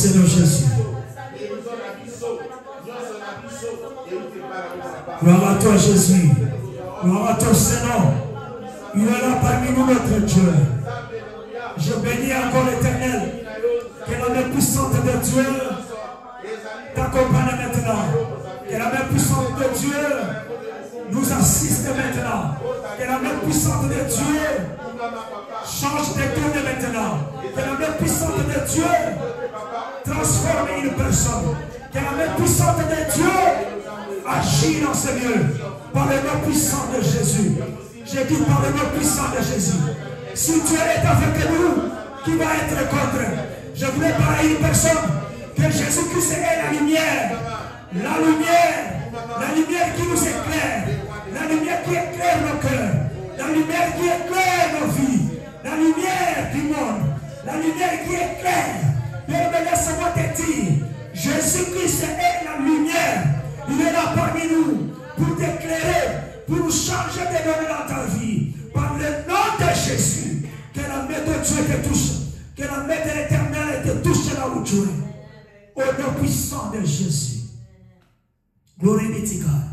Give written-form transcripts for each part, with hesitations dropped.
Seigneur Jésus. Gloire à toi, Jésus. Gloire à toi, Seigneur. Il est là parmi nous, notre Dieu. Je bénis encore l'Éternel. Que la main puissante de Dieu t'accompagne maintenant. Que la main puissante de Dieu nous assiste maintenant. Que la main puissante de Dieu change de tourne maintenant. Que la main puissante de Dieu transforme une personne. Que la main puissante de Dieu agit dans ce lieu. Par le nom puissant de Jésus. J'ai dit par le nom puissant de Jésus. Si Dieu est avec nous, qui va être contre? Je voulais parler à une personne que Jésus-Christ est la lumière. La lumière qui nous éclaire. La lumière qui éclaire nos cœurs. La lumière qui éclaire nos vies. La lumière du monde. La lumière qui éclaire. Père, laisse-moi te dire, Jésus-Christ est la lumière. Il est là parmi nous pour t'éclairer, pour nous changer de donner dans ta vie. Par le nom de Jésus, que la main de Dieu te touche. Que la main de l'Éternel te touche là où tu es. Au nom puissant de Jésus. Gloire be to God.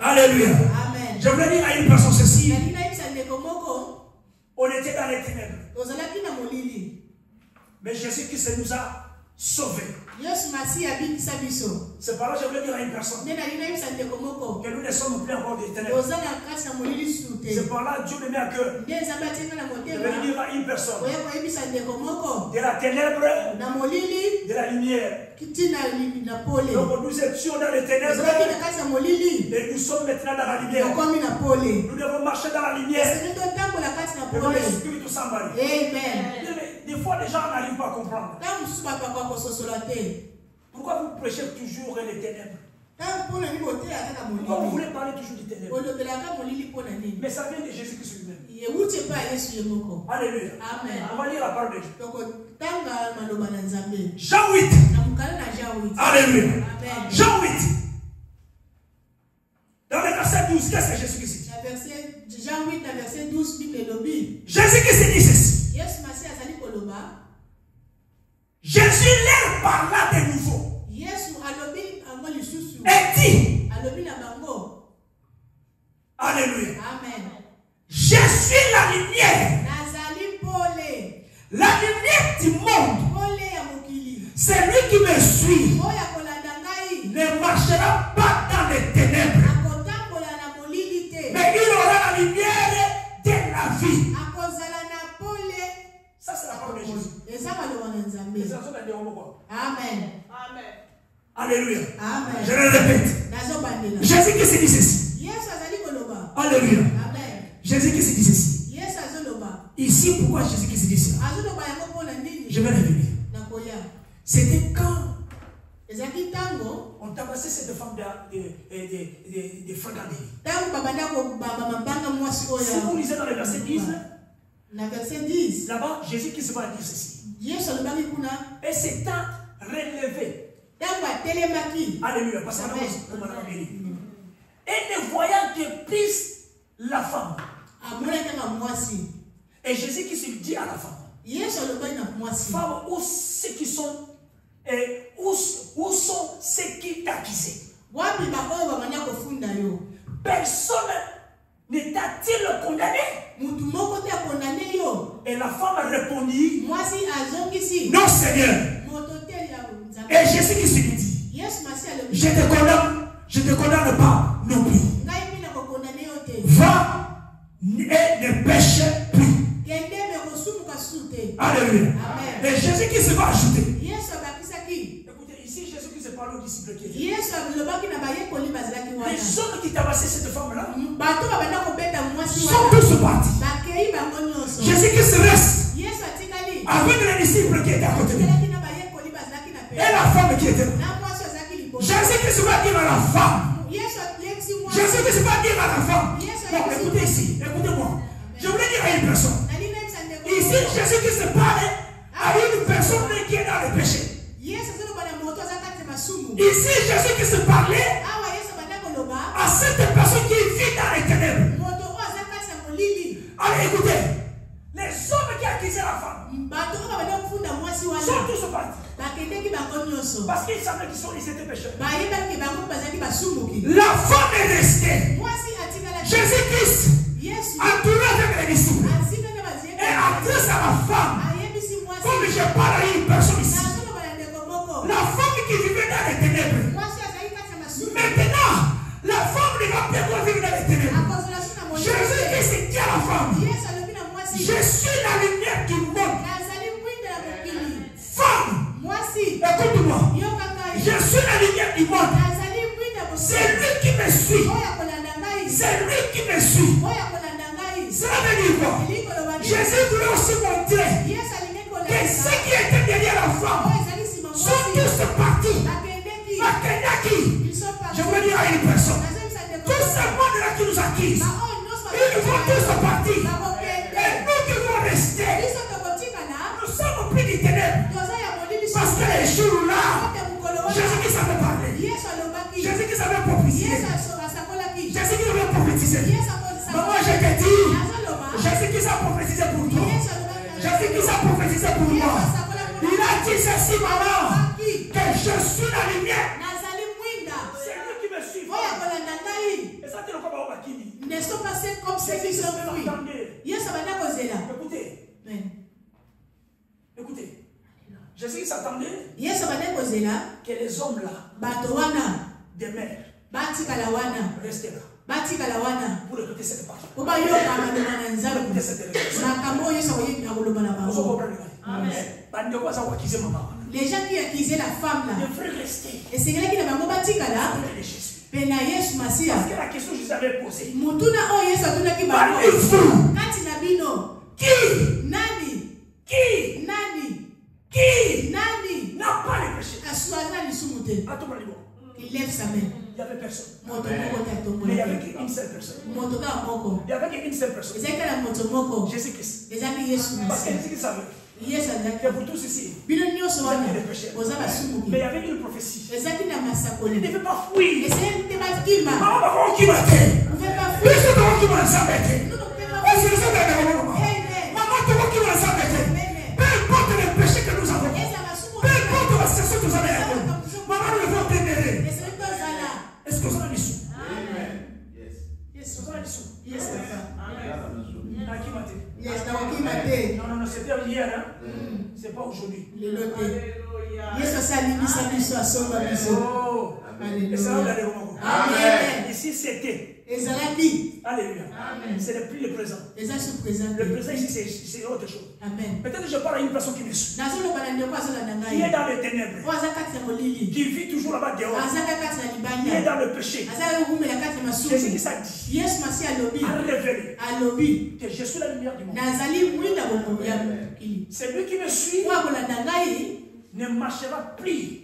Alléluia. Amen. Je voulais dire à une personne ceci. On était dans les ténèbres. Mais Jésus-Christ nous a sauvés. C'est par là que je voulais dire à une personne que nous ne sommes plus encore des ténèbres. C'est par là que Dieu me met à cœur. Je voulais dire à une personne de la ténèbre, de la lumière. Donc nous étions dans les ténèbres et nous sommes maintenant dans la lumière. Nous devons marcher dans la lumière. Devant l'Esprit tout s'emballer. Amen. Des fois, les gens n'arrivent pas à comprendre. Pourquoi vous prêchez toujours les ténèbres? Pourquoi vous voulez parler toujours des ténèbres? Mais ça vient de Jésus-Christ lui-même. Alléluia. Amen. On va lire la parole de Dieu. Jean 8. Alléluia. Amen. Jean 8. Dans le verset 12, qu'est-ce que Jésus-Christ dit? Jean 8, verset 12, Jésus-Christ dit ceci. Jésus leur parla de nouveau. Et dit. Alléluia. Amen. Je suis la lumière. La lumière du monde. Celui qui me suit ne marchera pas dans les ténèbres, mais il aura la lumière de la vie. Ça, c'est la parole de Jésus. Amen. Amen. Alléluia. Amen. Je le répète. Jésus-Christ dit ceci. Alléluia. Amen. Jésus-Christ dit ceci. Ici, pourquoi Jésus-Christ dit cela? Je vais revenir. C'était quand on tabassait cette femme de Fragandélie. Si vous lisez dans le verset 10, là-bas, Jésus-Christ va dire ceci. Et s'étant relevé. Alléluia. Parce que et ne voyant que plus la femme. Et Jésus-Christ dit à la femme, femme, où ceux qui sont et où sont ceux qui t'accusaient? Personne ne t'a-t-il condamné? Et la femme répondit, non Seigneur. Et Jésus-Christ lui dit, je te condamne pas non plus. Va et ne pêche plus. Alléluia. Et Jésus-Christ va ajouter. Écoutez, ici Jésus-Christ parle aux disciples qui étaient. Les hommes qui tabassaient cette femme-là sont tous partis. Jésus-Christ reste avec les disciples qui étaient à côté de lui. Et la femme qui était là. Jésus-Christ va dire à la femme. Jésus-Christ va dire à la femme. Bon, écoutez ici, écoutez-moi. Je voulais dire à une personne. Ici, Jésus-Christ parle à une personne qui est dans le péché. Ici, Jésus-Christ parlait à cette personne qui vit dans les ténèbres. Allez, écoutez. Les hommes qui accusaient la femme sont tous partis. Parce qu'ils savaient qu'ils étaient pécheurs. La femme est restée. Jésus-Christ, entouré avec les disciples, et adresse à la femme. Comme je parle à une personne ici. La femme qui vivait dans les ténèbres. Maintenant, la femme ne va plus vivre dans les ténèbres. Jésus-Christ dit à la femme, je suis la lumière du monde. Femme, écoute-moi. Je suis la lumière du monde. C'est lui qui me suit. C'est lui qui me suit. Cela veut dire quoi? Jésus voulait aussi montrer que ceux qui étaient derrière la femme sont tous partis. Je veux dire à une personne, tout ce monde-là qui nous accuse, ils vont tous partir. Et nous qui vont rester, nous sommes plus des ténèbres. Parce que les jours-là, Jésus-Christ avait parlé. Jésus-Christ avait prophétisé. Jésus-Christ avait prophétisé. Mais moi je te dis, Jésus-Christ a prophétisé pour toi. Jésus-Christ a prophétisé pour moi. Il a dit ceci, maman, que je suis la lumière. C'est lui qui me suit. Et ça, tu ne peux pas voir qui dit. Ne sont pas comme ceux qui sont fruits. Écoutez. Écoutez. Jésus s'attendait que les hommes là, des mères, restaient là. Pour écouter cette parole. Pour écouter cette révélation. Les gens qui accusaient la femme là, et c'est là qui n'a pas bâti là. Parce que la question que je vous avais posée. Qui n'a pas les péchés? Il lève sa main. Il n'y avait personne. Mais il n'y avait qu'une seule personne. Il n'y avait qu'une seule personne. Jésus-Christ. Parce que Jésus-Christ savait. Que pour tous ici, vous êtes des pécheurs. Mais il y avait une prophétie. Il ne devait pas fuir. Peu importe les péchés que nous avons, peu importe la situation que nous avons, maman, nous devons témérer. Est-ce que vous avez dit ça? Est-ce que vous avez dit ça? Non, c'était hier, hein? C'est pas aujourd'hui. Amen. Ici c'était. Alléluia. C'est le plus le présent. Le présent ici c'est autre chose. Peut-être que je parle à une personne qui me suit. Qui est dans les ténèbres. Qui vit toujours là-bas dehors. Qui est dans le péché. Jésus qui s'est dit. A révélé. Que je suis la lumière du monde. C'est lui qui me suit. Ne marchera plus.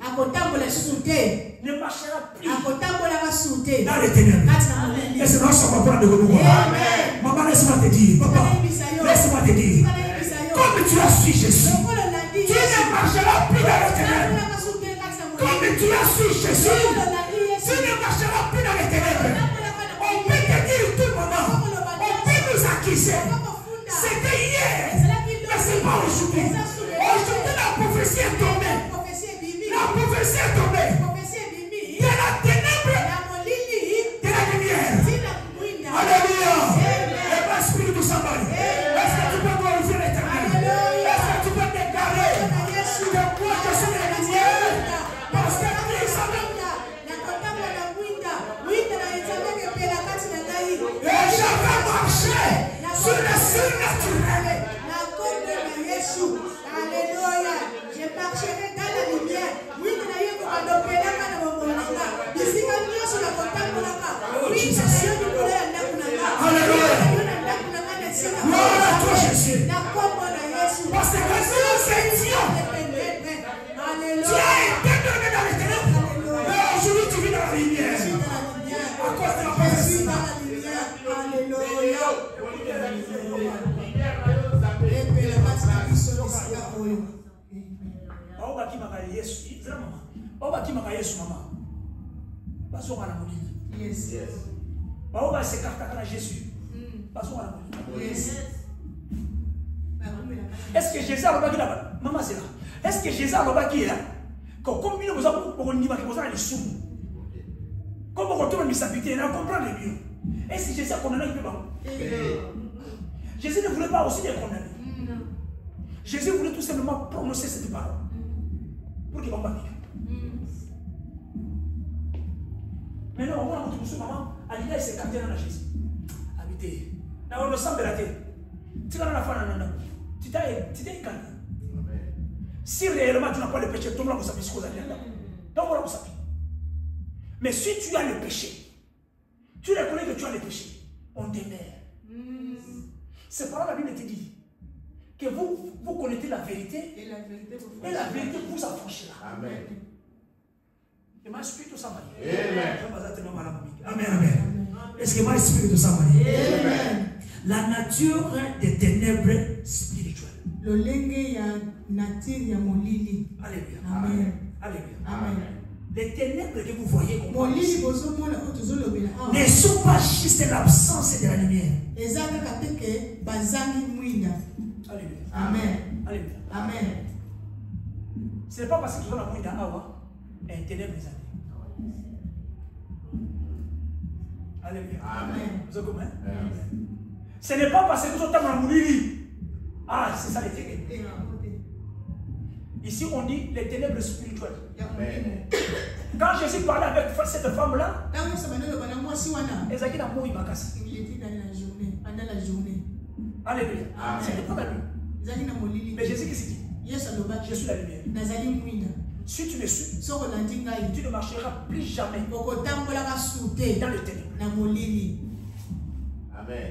Ne marchera plus dans les ténèbres. Et c'est notre savoir de nous. Maman, laisse-moi te dire, papa, laisse-moi te dire, comme tu as su Jésus, tu ne marcheras plus dans les ténèbres. Comme tu as su Jésus, tu ne marcheras plus dans les ténèbres. On peut te dire tout moment, on peut nous accuser. C'était hier, mais c'est pas aujourd'hui. Aujourd'hui, la prophétie est tombée. La prophétie est tombée. De la ténèbre, de la lumière. Alléluia. Et l'esprit du sabbat. Est-ce que tu peux glorifier l'Éternel? Est-ce que tu peux déclarer que moi je suis la lumière? Parce que Christ et j'avais marché sur le surnaturel. Alléluia. Je marcherai dans la lumière. Oui, tu n'as pas de Gloire à toi, Jésus. Parce que nous étions. Tu as été donné dans les ténèbres. Mais aujourd'hui, tu vis dans la lumière. À cause de la prophétie. Est-ce que Jésus a le baki là? Maman, c'est là. Est-ce que Jésus a le baki là? Comme nous avons dit que les sous. Comme on retourne à s'habiter, on comprend les mieux. Et si Jésus a condamné, il peut pas. Jésus ne voulait pas aussi les condamner. Jésus voulait tout simplement prononcer cette parole. Pour qu'il ne va pas vivre. Maintenant, on va montrer maman, Alina s'est captée dans Jésus. Habité. Là, on le sent de la tête. Tu as la femme, tu t'es calmé. Si réellement tu n'as pas le péché, tombe là pour savoir ce que vous allez faire. Donc, voilà pour savoir. Mais si tu as le péché, tu reconnais que tu as le péché, on t'aimait. C'est par là la Bible te dit que vous connaissez la vérité et la vérité vous affranchira. Amen. Et ma Esprit ça m'a dit. Amen. Amen. Est-ce que ma Esprit ça m'a dit? Amen. La nature des ténèbres spirituelles. Le lingue ya nature ya molili. Alléluia. Amen. Alléluia. Amen. Les ténèbres que vous voyez ne sont pas juste l'absence de la lumière. Alléluia. Amen. Alléluia. Amen. Ce n'est pas parce que nous avons la awa et ténèbres les années. Alléluia. Amen. Vous avez compris? Ce n'est pas parce que nous sommes dans la moulili. Ah, c'est ça les ténèbres. Ici, on dit les ténèbres spirituelles. Amen. Quand Jésus parlait avec cette femme-là, elle était dans le Makasi. Pendant la journée. Alléluia. C'était pas la nuit. Mais Jésus qui s'est dit, je suis la lumière. Si tu me suis, tu ne marcheras plus jamais dans le ténèbre. Amen.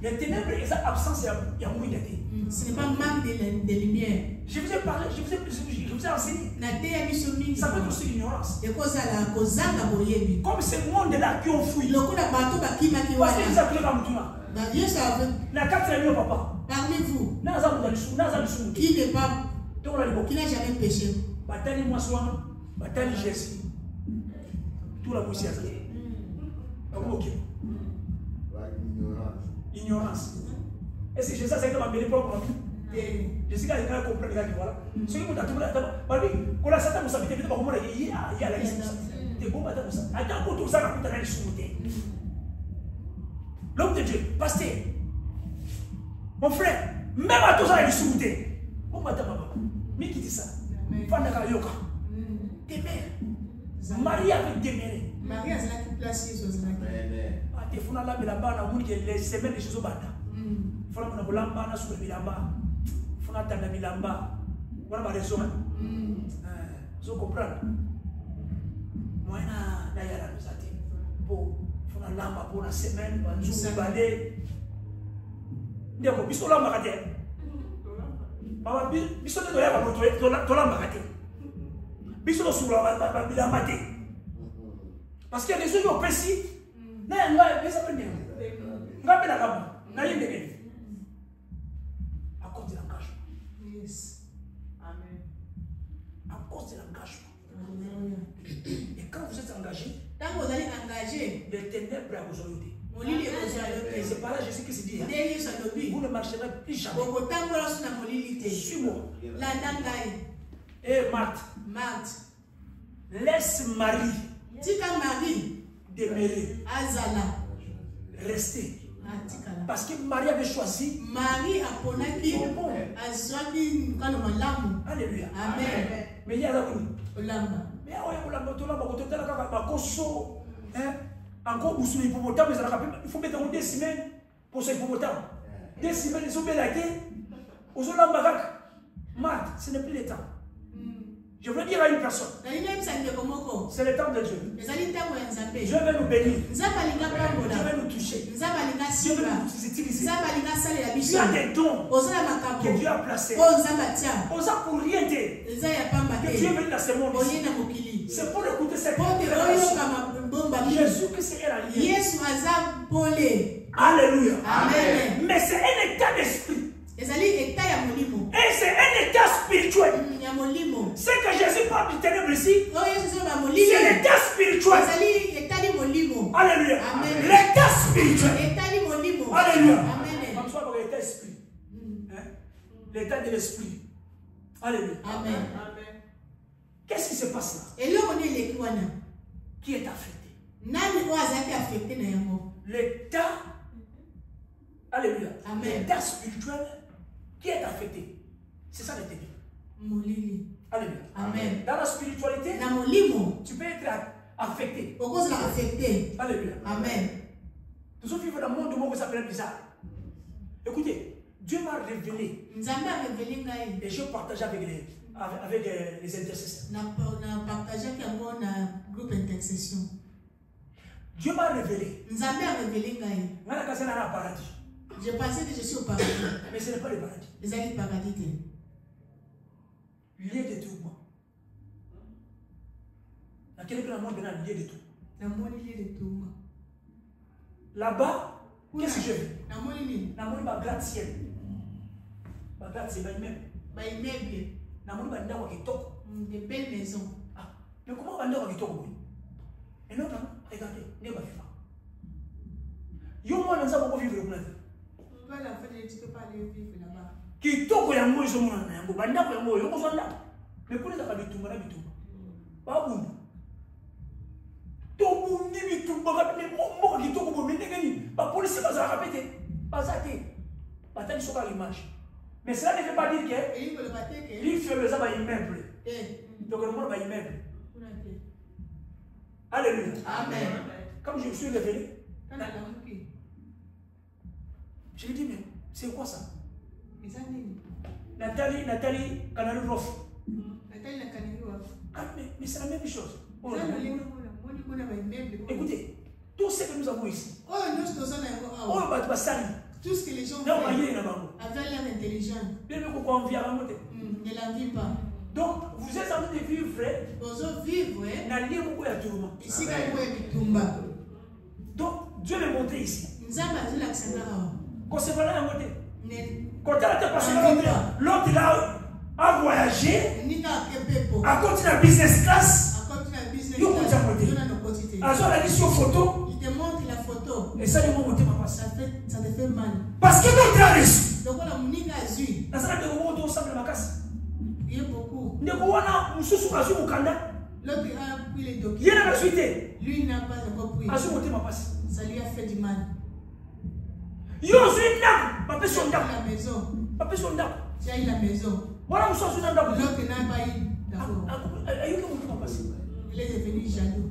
Les ténèbres, ils ont absence, il y a moins d'idées. Ce n'est pas manque de lumière. Je vous ai parlé, je vous ai enseigné. Ça peut être aussi l'ignorance. Comme ce monde-là qui ont fui. Parce qu'ils appellent comme tout. La quatrième papa. Parmi vous, qui n'est pas, qui n'a jamais péché. Bataille moi soin, bataille Jésus. Tout la poussière. Ok. Ignorance. Est-ce que Jésus a dit que propre? Jésus a dit que comprendre les gars, voilà. Ceux qui m'ont dit que quand la Satan nous habite, il y a la liste. T'es bon, attends ça. Attends pour tout ça, on a les l'homme de Dieu, pasteur, mon frère, même à tout ça, il est sous-monté. Bon, madame, mais qui dit ça? Fanda Kayoka. Témère. Marie avait téméré. Marie a placé sur ça. Il faut la bilamba na les semaines de Jésus bata. Il faut la bilamba na sur bilamba. Il faut la tanda bilamba. Voilà ma raison. Vous comprenez? Moi na yala nous ati. Pour faut la lamba pour la semaine, pour nous balé. Ndeko biso lamba kate. Baba biso de doya ba to lamba kate. Biso sur la bilamba te. Parce qu'il y a des choses qui ont précis. À cause de l'engagement. Yes. Amen. À cause de l'engagement. Et quand vous êtes engagé, les ténèbres vous ont aidé. C'est par là Jésus qui se dit, vous ne marcherez plus jamais. Suis-moi. Et Marthe, laisse Marie demeurer, rester. Parce que Marie avait choisi. Marie a connu. Alléluia. Amen. Mais il y a la mais il faut mettre 2 semaines pour ce hippopotame. 2 semaines, ils sont bien laqués. Marthe, ce n'est plus le temps. Je veux dire à une personne, c'est le temps de Dieu. Dieu veut nous bénir. Dieu veut nous toucher. Dieu veut nous utiliser. Tu as des dons que Dieu a placés. On a pour rien dire que Dieu veut dans ce monde. C'est pour écouter cette révélation. Jésus-Christ est la lumière. Alléluia. Amen. Mais c'est un état d'esprit. Et c'est un état spirituel. C'est que Jésus parle du ténèbre ici. C'est l'état spirituel. Alléluia. L'état spirituel. Alléluia. L'état de l'esprit. Alléluia. Amen. qu'est-ce qui se passe là? Et là, on est les Kouana. Qui est affecté? Nani Oazaki affecté na yango. L'état, alléluia, Amen. l'état spirituel qui est affecté. C'est ça le ténèbres. Molili. Alléluia. Amen. Dans la spiritualité, Na molimo. tu peux être affecté. Pourquoi ça affecté? Alléluia. Amen. Nous sommes vivants dans un monde où ça s'appelle bizarre. Écoutez, Dieu m'a révélé. Nzambe a révélé ngai. Et je partage avec les intercesseurs. Na partagé yango na groupe intercession. Dieu m'a révélé. Nzambe a révélé ngai. Dans la caserne, on a un paradis. Je pensais que je suis au paradis. Mais ce n'est pas le paradis. Les alliés paradis. Lieu de tourment. Dans quel monde on a lieu de tout? Na moni lieu de tout. Là-bas, qu'est-ce que je veux? Na moni ni. Na moni ba gratte-ciel. Ba gratte-ciel, ba immeuble. Ba immeuble. Na moni ba ndako kitoko. De belles maisons. Ah, mais comment ba ndako kitoko? Et non, regardez, ne ba vivre. Yo mo na nzabo ko vivre kuna. Toi la fait tu peux pas aller vivre là-bas. Kitoko ya mo izo mona na yango, ba ndako ya mo yo ko zonda. Mais kuna za ka bitumba na bitumba. Ba bundu. To bundi bitumba ka me mo kitoko bo mendengani. Ba police ba za répéter. Ba za te. Ba tani soka l'image. Mais cela ne veut pas dire que Et il veut le battre que il fait le zaba immeuble. Donc le monde va immeuble. Alléluia. Amen. Comme je me suis révélé, je lui dis, mais c'est quoi ça? Nathalie Canal Rof. Ah, mais c'est la même chose. Écoutez, tout ce que nous avons ici, tout ce que les gens avaient l'air intelligent, ne la vivent pas. donc, vous êtes en train de vivre ici quand donc, Dieu m'a montré ici. Quand c'est vrai, quand elle était passée l'autre là a voyagé, a continué la business class. Alors, elle a dit sur photo. Il te montre la photo. Et ça, ils m'ont monté ma passe. Ça te fait mal. Parce que l'autre a reçu. Donc, on a mis la zui. Dans ça, on a ensemble ma casse. Il y a beaucoup. L'autre a pris les documents. Il y a la suite. Lui n'a pas encore pris. Ça lui a fait du mal. Yo, c'est une dame. Papa, son dame. La maison. Papa, son dame. Tu as eu la maison. Voilà, nous sommes une dame. L'autre n'a pas eu d'accord. Il est devenu jaloux.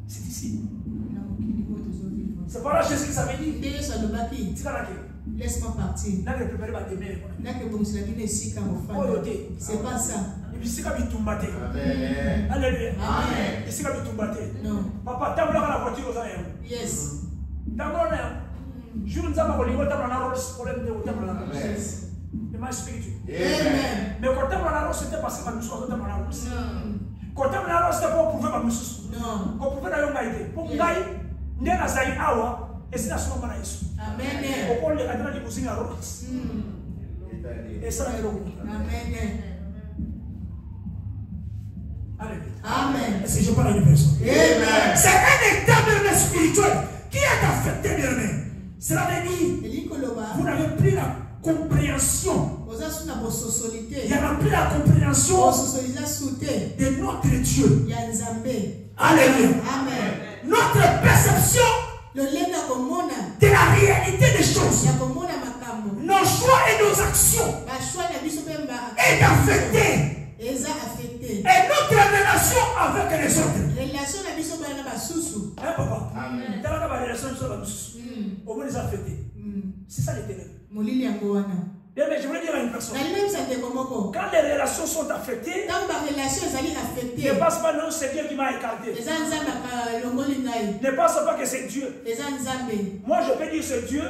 C'est ici. C'est pas là ce que ça veut dire. Laisse-moi partir. C'est pas ça. Alléluia. Amen. Non. Papa, t'as la voiture aux aïeux. Yes. Je ne sais pas si vous avez un spirituel. Mais quand tu as la c'était parce que nous sommes dans la rose. Quand tu as la rose, c'était pour prouver ma mission. Non. Pour prouver la young pour gagner, n'est pas ça awa et c'est la somme de Jésus. Amen. Pour les cadres de Boussing à Rose. Et ça, c'est le coup. Amen. Alléluia. Amen. Est-ce que je parle à une personne? Amen. C'est un état de spirituel qui est affecté, bien aimé. Cela veut dire vous n'avez plus la compréhension. Il n'y a plus la compréhension de notre Dieu. Alléluia. Amen. Notre perception de la réalité des choses, nos choix et nos actions est affectée. Et notre relation avec les autres. Hein, papa? Amen. Dans la relation au moins les affectés. C'est ça les ténèbres. Mais je voulais dire à une personne, quand les relations sont affectées, ne pense pas non, c'est Dieu qui m'a écarté. Ne pense pas que c'est Dieu. Moi je peux dire c'est Dieu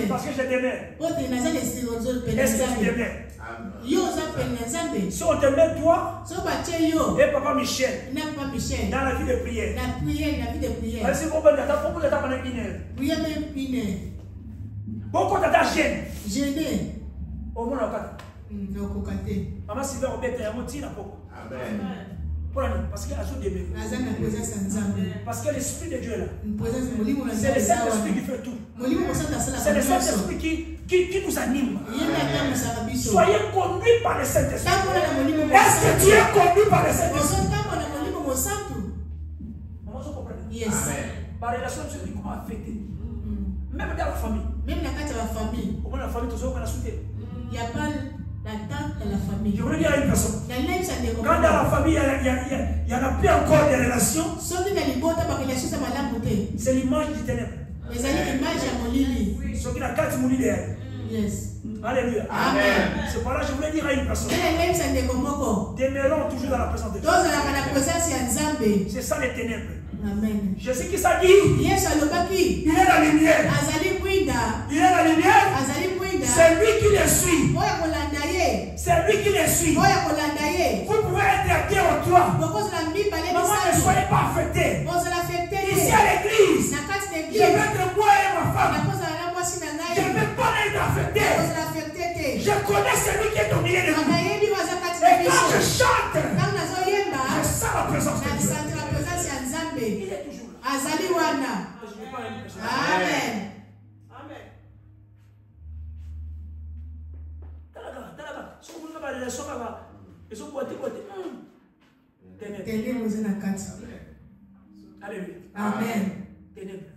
parce que je t'aimais. Est-ce que tu t'aimais? Si on t'aimait toi et papa Michel dans la vie de prière, est-ce que vous pouvez beaucoup de gêné. Au moins, maman Sylvain Robert, il y a un petit. Parce qu'il y a parce que l'Esprit de Dieu est là. C'est le Saint-Esprit qui fait tout. C'est le Saint-Esprit qui nous anime. Soyez conduits par le Saint-Esprit. Est-ce que tu es conduit par le Saint-Esprit? Yes. Ma relation sur lui, comment affecter? Même dans la famille. Même dans la famille. Comment la famille, toujours qu'on a soutenu? Il n'y a pas l'attente de la famille. Je voulais dire à une personne. Quand dans la famille, il n'y en a plus encore des relations, c'est l'image du ténèbre. C'est l'image de mon lit. Ce qui a 4 moulis derrière. Yes. Alléluia. Amen. C'est pour là que je voulais dire à une personne. Demeurons toujours dans la présence de Dieu. C'est ça les ténèbres. Amen. Jésus qui s'est dit, il est la lumière. Il est la lumière. C'est lui qui les suit. C'est lui qui les suit. Vous pouvez être bien au toit. Maman, ne soyez pas affectés. Ici à l'église, je vais être moi et ma femme. Je ne vais pas être affecté. Je connais celui qui est au milieu de nous. Et quand je chante, je sens la présence de Dieu. Il est toujours là. Amen. Alléluia. Amen. Ténèbres.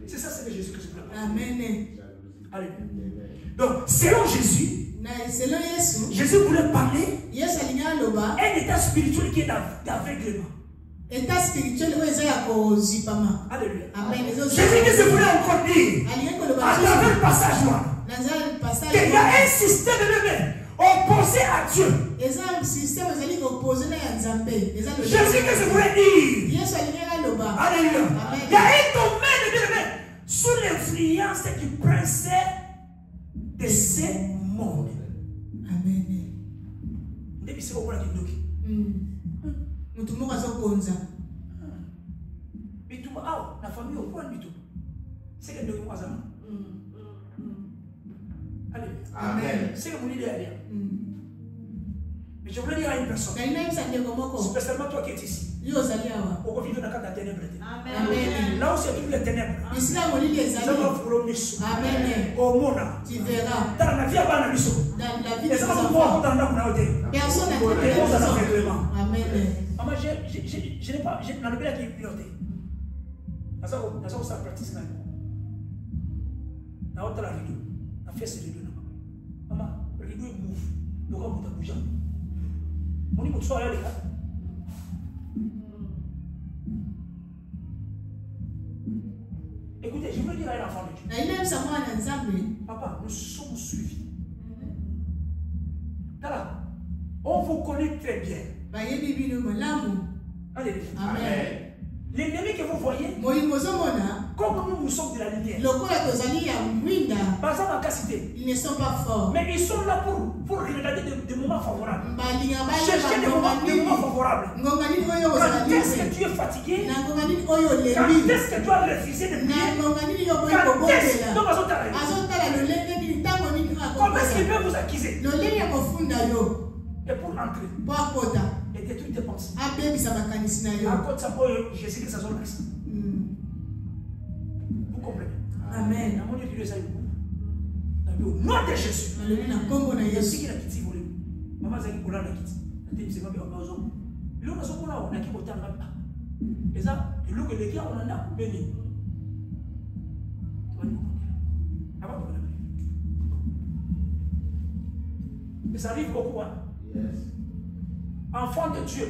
C'est ça, c'est que Jésus Christ. Amen. Alléluia. Donc, selon Jésus, Jésus voulait parler un état spirituel qui est d'aveuglement. État spirituel, Alléluia. Amen. Jésus Christ voulait encore dire, à travers le passage, qu'il y a un système de opposé à Dieu. Jésus Christ voulait dire, alléluia, il y a un domaine de sous l'influence du prince de ce monde. Amen. La famille au point du tout. C'est que nous avons. Allez. Amen. C'est que vous dites derrière. Mais je voulais dire à une personne. Spécialement toi qui es ici. Au vivre dans la ténèbre. Amen. Là où c'est toutes les ténèbres. Ça va vous le mission. Amen. Au monde. Tu verras. Dans la vie avant la mission. Dans la vie de des enfants. Personne n'a été Amen. Maman, je n'ai pas. Je n'ai pas été piloté. Ça pratique. La rideau. La fesse rideau. Maman, le rideau est move. Le corps est bougeant. On dit que tu sois là, les gars. Écoutez, je veux dire à un enfant de Dieu. Papa, nous sommes suivis. On vous connaît très bien. Allez. Amen. L'ennemi que vous voyez, comme nous sommes de la lumière, ils ne sont pas forts. Mais ils sont là pour regarder des moments favorables. Chercher des moments favorables. Quand est-ce que tu es fatigué? Quand est-ce que tu as refusé de prier? Quand est-ce que comment est-ce qu'il peut vous accuser? Et pour entrer. Et détruire tes pensées. À cause de ça, Jésus qui s'assoit là. Vous comprenez? Amen. Au nom de Jésus. Jésus qui a quitté volé. Maman Zaki Koula l'a quitté. Elle dit, c'est pas bien. Il y a un peu de qui est et ça, il y a un peu de qui on a béni. Et ça arrive beaucoup. Enfants de Dieu,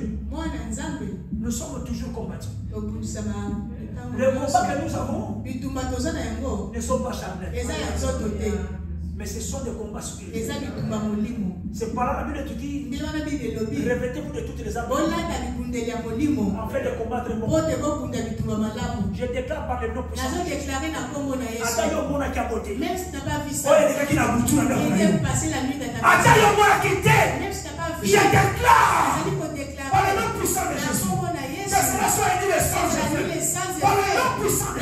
nous sommes toujours combattants. Les combats que nous avons ne sont pas charnels. Mais ce sont des combats spirituels. C'est par là la Bible te dit, revêtez-vous de toutes les armes en fait de combattre le monde. Je déclare par le nom puissant. Même si tu n'as pas vu ça, même passer la nuit dans ta vie. Je déclare par le nom puissant de Jésus. Que cela soit dit le sang de Jésus. Par le nom puissant de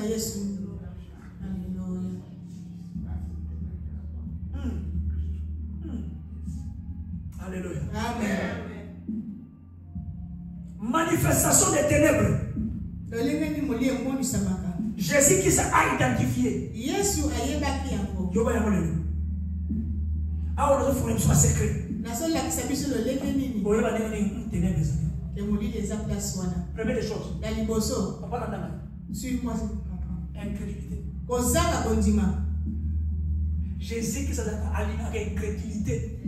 Jésus. Alléluia. Amen. Manifestation des ténèbres. Jésus qui s'est identifié. Yesu ayebaki yango. Yoba yango lelo. Awa nazo funa biso secret. Nazolakisa biso lolenge nini. Oyeba ndenge ténèbres. Emolili eza place wana. Première des choses. Ya liboso. Papa nandanga. Suis-moi papa. Incrédulité. Kozanga kondima. Jésus qui s'est aligné avec incrédulité.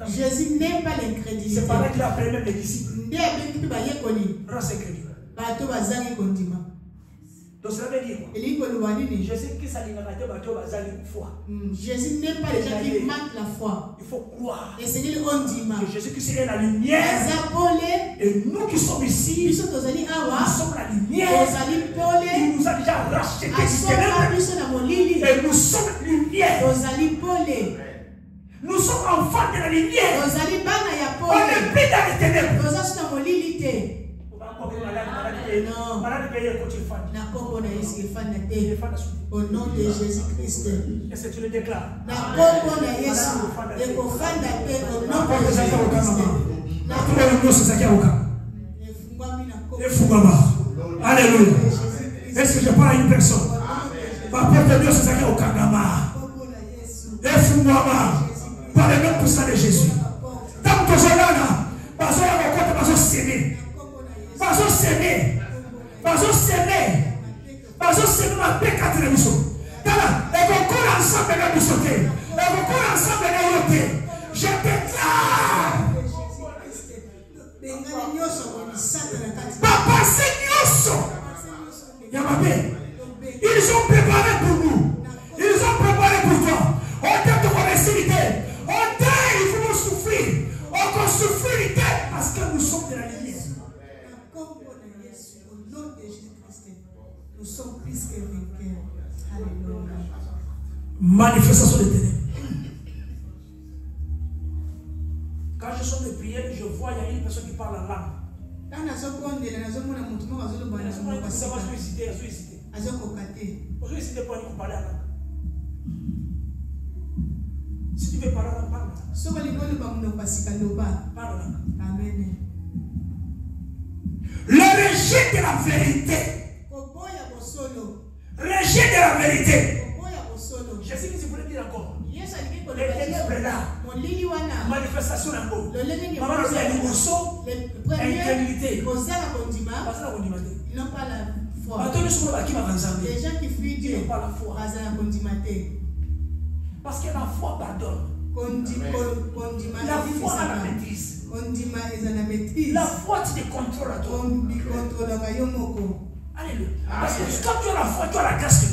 Jésus n'aime pas l'incrédulité. C'est pareil qu'il a appelé même les disciples. Ndiye abiki bayekoli. Rends incrédule. Bato bazangi kondima. Donc cela veut dire quoi? Jésus qui s'aligne avec bato bazali foi. Jésus n'aime pas les gens qui manquent la foi. Il faut croire. Et c'est lui ondima. Que Jésus qui est la lumière. Et nous qui sommes ici, nous sommes la lumière. Il nous a déjà racheté des ténèbres. Et nous sommes la lumière. Nous sommes enfants de la lumière. On n'est plus dans les ténèbres. Au nom de Jésus-Christ. Est-ce que tu le déclares? Au nom de Jésus-Christ. Alléluia. Est-ce que je parle à une personne? Ma porte de Dieu, c'est ça qui est au Kangama. Par le nom puissant de Jésus. Tant que je l'ai là, parce que je vais s'aimer. Parce que s'aimer. Parce que s'aimer. Parce que c'est ma paix qu'à te réussir. Et qu'on court ensemble dans le sauter. Et qu'on court ensemble dans le sauter. Je déclare. Papa, c'est Yamabé. Ils ont préparé pour nous. Ils ont préparé pour toi. On t'a de collectivité. On t'a, il faut nous souffrir. On peut souffrir parce que nous sommes de la lumière. Nous sommes plus que vainqueurs. Alléluia. Manifestation des ténèbres. Quand je sors de prière, je vois il y a une personne qui parle en langue. Si tu veux parler en langue, parle. Amen. Le rejet de la vérité. Rejet de la vérité. Je sais que tu voulais dire encore. Les ténèbres là. Manifestation encore. Maman nous a dit bonsoir. Incrédulité. Ils n'ont pas la foi. Les gens qui fuient Dieu n'ont pas la foi. Parce que la foi pardonne. La foi a la maîtrise. La foi tu te contrôles à toi. Alléluia. Parce que quand tu as la foi, tu as la grâce.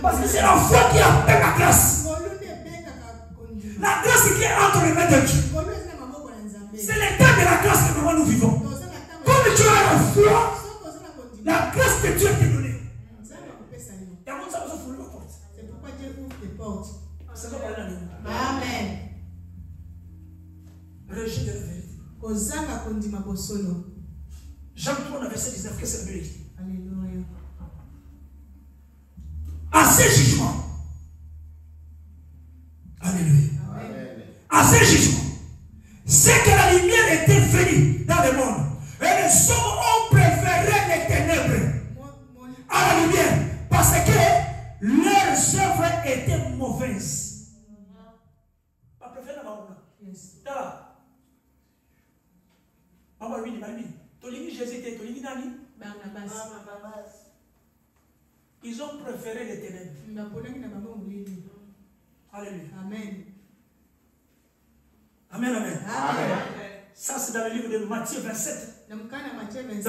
Parce que c'est la foi qui appelle la grâce. La grâce qui est entre les mains de Dieu. C'est l'état de la grâce que nous vivons. Comme tu as la foi, la grâce que Dieu t'a donnée. C'est pourquoi Dieu ouvre les portes. Amen. Rejet de la vérité. Jean 3, verset 19, qu'est-ce que ça veut dire? Alléluia. À ces jugements. Alléluia. À ces jugements. C'est que la lumière était venue dans le monde. Et les hommes ont préféré les ténèbres à la lumière. Parce que leurs œuvres étaient mauvaises. Pas préféré la maman. Maman lui dit, Tolini Jésus était Tolini Nani? Ils ont préféré les ténèbres. Alléluia. Amen. Amen, amen. Amen. Ça, c'est dans le livre de Matthieu 27. Dans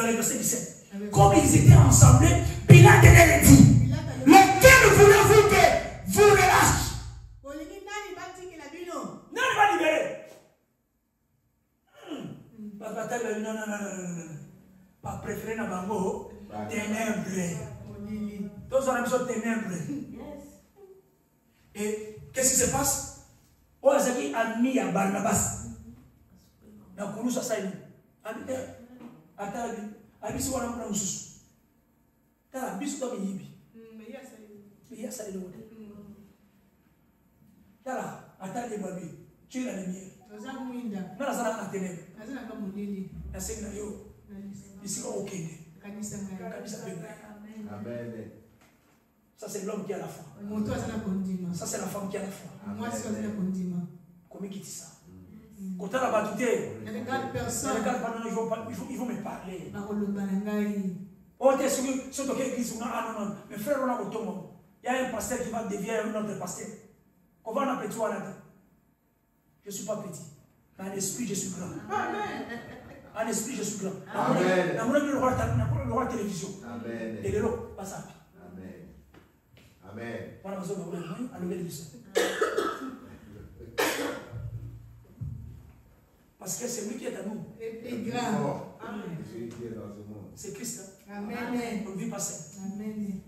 le verset 17. Comme ils étaient ensemble, Pilate leur dit, lequel voulez-vous que vous relâche? Non, il va libérer. Non. Pas préféré na bango, ténèbres. Tous on a besoin de ténèbres. Et qu'est-ce qui se passe? On a dit ami à Barnabas. Na kulu sa sai. Ante atali, abisi wana mwana mususu. Ta bisu to yibi. Mais ya sa le wote. Ta atali babi, tu es la lumière. Ça, c'est l'homme qui a la foi. Ça, c'est la femme qui a la foi. Comment il dit ça? Quand on a battu, ils vont me parler. Oh, t'es sûr que l'église, ah non, non, mes frères, on a autonomie. Il y a un pasteur qui va devenir un autre pasteur. Comment on appelle toi là? Je ne suis pas petit. Mais en esprit, je suis grand. En esprit, je suis grand. Amen. Le roi de télévision. Amen. Et le lot, pas ça. Amen. Amen. On a besoin de à l'église. Parce que c'est lui qui est à nous. C'est Christ. Amen. On ne vit pas seul. Amen.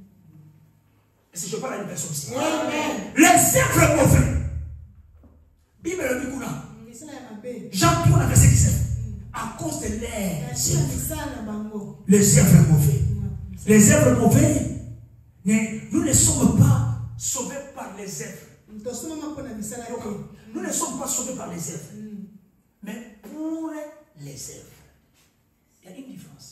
Et si je parle à une personne aussi. Amen. Les œuvres mauvais. Bible le dit là. Jean 3, verset 17. À cause de l'air. Les œuvres mauvais. Les œuvres mauvais. Nous ne sommes pas sauvés par les œuvres. Nous ne sommes pas sauvés par les œuvres. Mais pour les œuvres. Il y a une différence.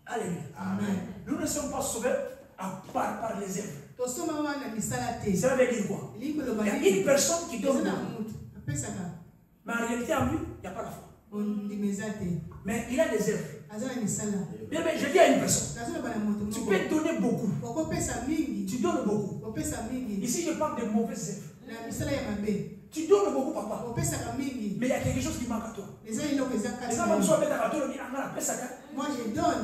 Alléluia. Amen. Nous ne sommes pas sauvés par les œuvres. Ça veut dire quoi? Il y a une personne qui donne. Mais en réalité, en lui, il n'y a pas la foi. Mais il a des œuvres. Bien, mais je dis à une personne, tu peux donner beaucoup. Tu donnes beaucoup. Ici, je parle de mauvaises œuvres. Tu donnes beaucoup, papa. Mais il y a quelque chose qui manque à toi. Moi, je donne.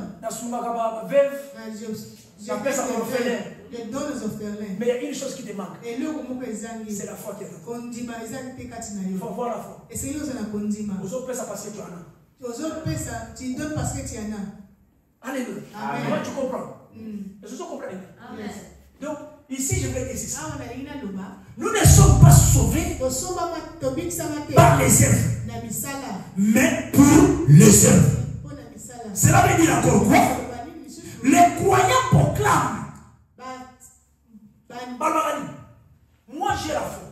Les dons orphelins. Mais il y a une chose qui te manque. C'est la foi qui est là. Il faut avoir la foi. Aux autres, ça parce que tu en as. Tu donnes parce que tu en as. Alléluia. Amen. Comment tu comprends? Les autres comprennent. Amen. Donc, ici, je vais dire ceci. Nous ne sommes pas sauvés par les œuvres, mais pour les œuvres. Cela veut dire encore quoi? Les croyants proclament. Moi, j'ai la foi.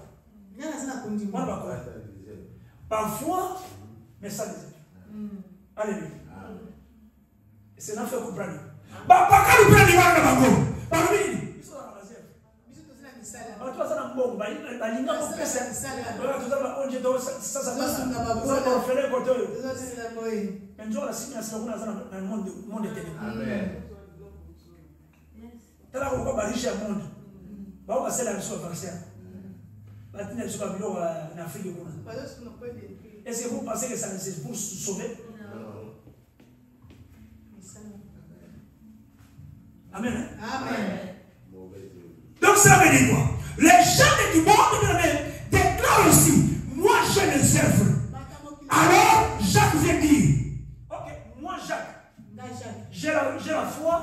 Parfois, mais ça les œuvres. Alléluia. Et c'est là que vous comprenez. Est-ce que vous pensez que ça c'est pour se sauver? Amen. Amen. Donc cela veut dire quoi? Les gens du monde déclarent aussi, moi j'ai les œuvres. Alors Jacques vient dire, ok, moi Jacques, j'ai la foi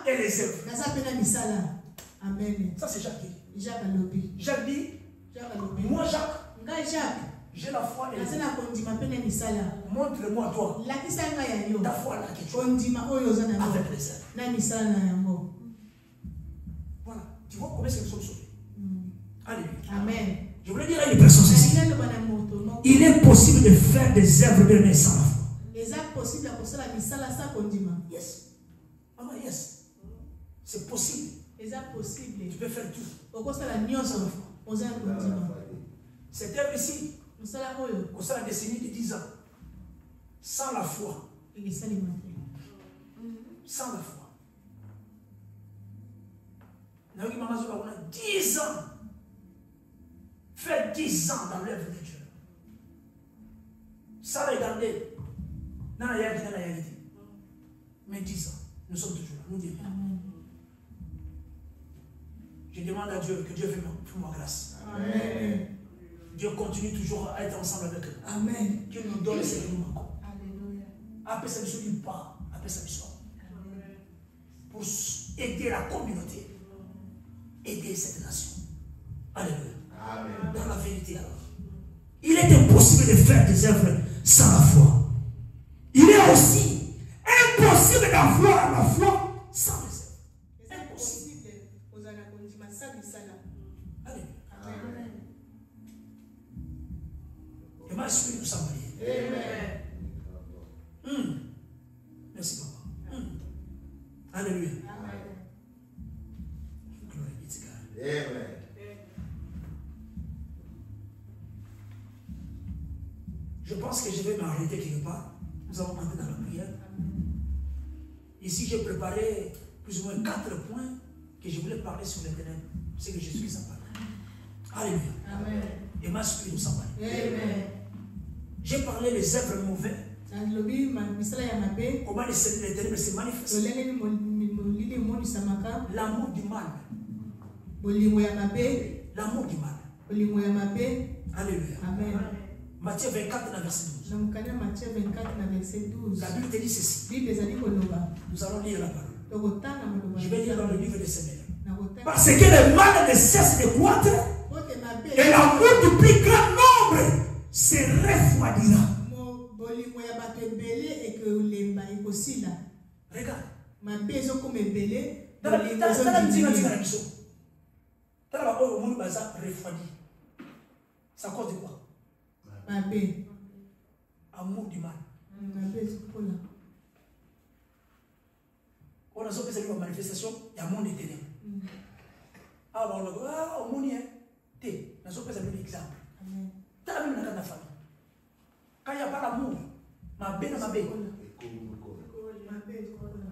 et les œuvres. Amen. Ça c'est Jacques qui dit. Jacques dit, moi Jacques, j'ai la foi et les œuvres. Montre-moi toi ta foi là que tu as avec les œuvres. Voilà, tu vois comment est-ce que nous sommes sauvés. Alléluia. Amen. Je voulais dire à une personne ceci. Il est possible de faire des œuvres bien sans la foi. Yes. Maman, yes. C'est possible. Tu peux faire tout. Cette œuvre ici, on sera la décennie de 10 ans. Sans la foi. Sans la foi. Nous avons 10 ans. Faire 10 ans dans l'œuvre de Dieu. Ça, regardez. Mais 10 ans, nous sommes toujours là. Nous disons. Je demande à Dieu que Dieu fasse moi grâce. Amen. Dieu continue toujours à être ensemble avec nous. Amen. Dieu nous donne ce que nous manquons. Alléluia. Après sa mission, il part. Après sa mission. Pour aider la communauté. Aider cette nation. Alléluia. Amen. Dans la vérité alors. Il est impossible de faire des œuvres sans la foi. Il est aussi impossible d'avoir la foi sans les œuvres. Impossible. vais m'arrêter quelque part. Nous allons entrer dans la prière. Ici, j'ai préparé plus ou moins 4 points que je voulais parler sur les ténèbres. C'est que Jésus-Christ a parlé. Alléluia. Amen. Et ma esprit nous s'en va. Amen. J'ai parlé des œuvres mauvaises. Comment les ténèbres se manifestent. L'amour du mal. L'amour du mal. Alléluia. Amen. Matthieu 24, verset 12. Matthieu 24, verset 12. La Bible te dit ceci. Nous allons lire la parole. Je vais lire dans le livre des Semaines. Parce que le mal ne cesse de croître et l'amour du plus grand nombre se refroidira. Regarde. C'est à cause de quoi? Amour du mal. On a fait cette manifestation, il y a mon éternel. Ah, bon, au monde, tu as fait un exemple. Tu as même dans la famille. Quand il n'y a pas d'amour, ma belle.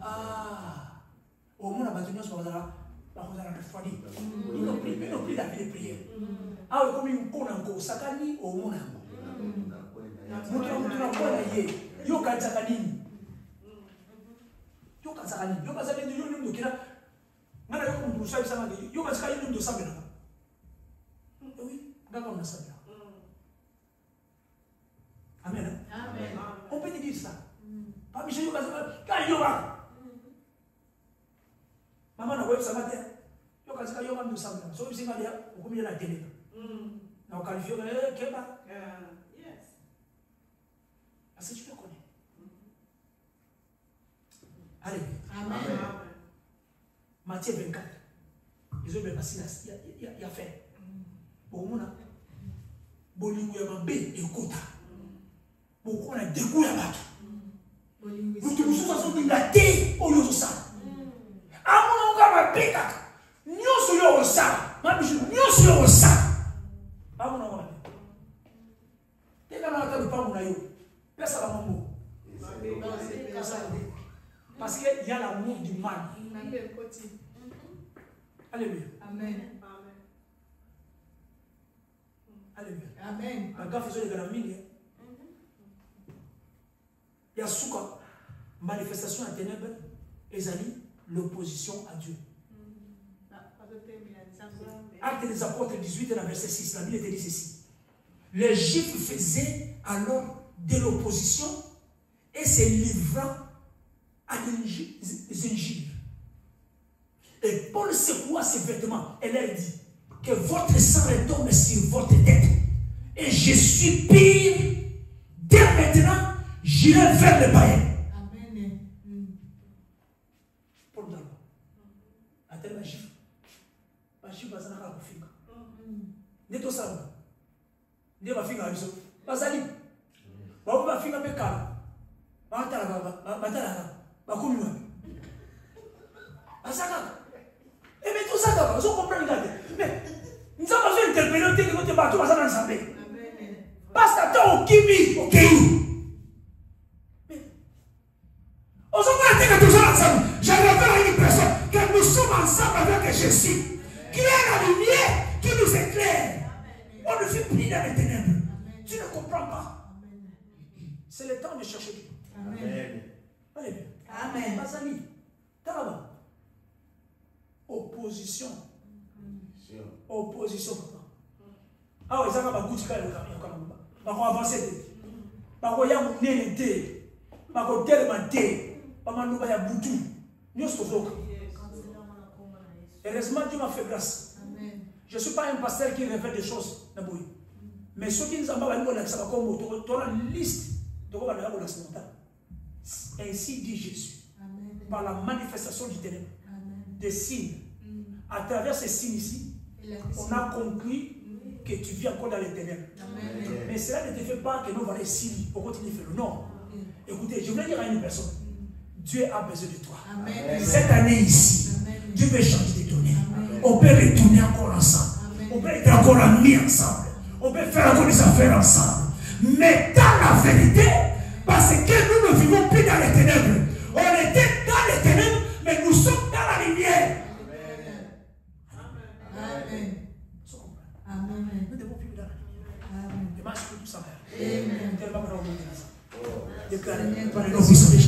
Ah, au monde, on a besoin de refroidir. Ils n'ont plus la vie de prière. Ah, comme ils ont encore, ça gagne au monde. Amen. On peut te dire ça. Pas Michel maman n'a pas ça matin. Yo quand ça yo va nous savoir. So ici va dire au combien la télé. Na au qualifié Keba. Yes. Parce que tu le connais. Allez. Amen. Matthieu 24. Les hommes passent il y a fait. Bon mon a. Bolingo ya mabe ekota. Beaucoup na dégoût ya bato. Nous te nous façon de la thé au lieu de ça. Amon nga mabe kaka. Nyoso yo ça. Mabijo nyoso yo ça. Amon nga. Teka na ta pa mo na yo. Pesa la mambo. Parce qu'il y a l'amour du mal. Alléluia. Amen. Alléluia. Amen. Un gars faisait des gramines. Il y a souka, manifestation à ténèbres, et l'opposition à Dieu. Acte des apôtres 18, verset 6, la Bible te dit ceci. Les Juifs faisaient alors de l'opposition et se livrant à des injures. Et Paul secoua ses vêtements et leur dit que votre sang retombe sur votre tête. Et je suis pire. Dès maintenant, j'irai vers les païens. Amen. Paul d'abord. Attends la juif. La juif va s'en aller à Kofika. N'est-ce pas ça? N'est-ce pas Fika? Basali. Va Fika Bekala. Va Bakumiwa. Asaka. Et mais tout ça d'abord, vous comprenez, regardez. Mais nous avons fait interpeller au téléphone de bateau, ça n'a pas été. Parce que toi, au Kimi, au Kéou. On s'en va tous ensemble. Je révèle à une personne que nous sommes ensemble avec Jésus, qui est la lumière, qui nous éclaire. On ne fait plus dans les ténèbres. Tu ne comprends pas. C'est le temps de chercher Dieu. Amen. Alléluia. Amen. Basali. Taraba. Opposition. Opposition. Ah oui, ça va beaucoup de cas. On va avancer. On va avancer. On va tellement heureusement, Dieu m'a fait grâce. Je ne suis pas un pasteur qui révèle des choses. Mais ceux qui nous ont dit une liste de ainsi dit Jésus. Par la manifestation du ténèbre, des signes. À travers ces signes ici, on a compris que tu vis encore dans les ténèbres. Mais cela ne te fait pas que nous allons signer pour continuer à faire. Non. Écoutez, je voulais dire à une personne, Dieu a besoin de toi. Amen. Cette année ici, amen, Dieu veut changer de données. On peut retourner encore ensemble. Amen. On peut être encore amis ensemble. On peut faire encore des affaires ensemble. mais dans la vérité, parce que nous ne vivons plus dans les ténèbres. On était dans les ténèbres, mais nous sommes dans la lumière. Amen. Amen. Nous devons vivre dans la lumière. Amen. Et marcher tout ça. Amen. Tellement qu'on a oublié ça. Oh, Et puis, allez,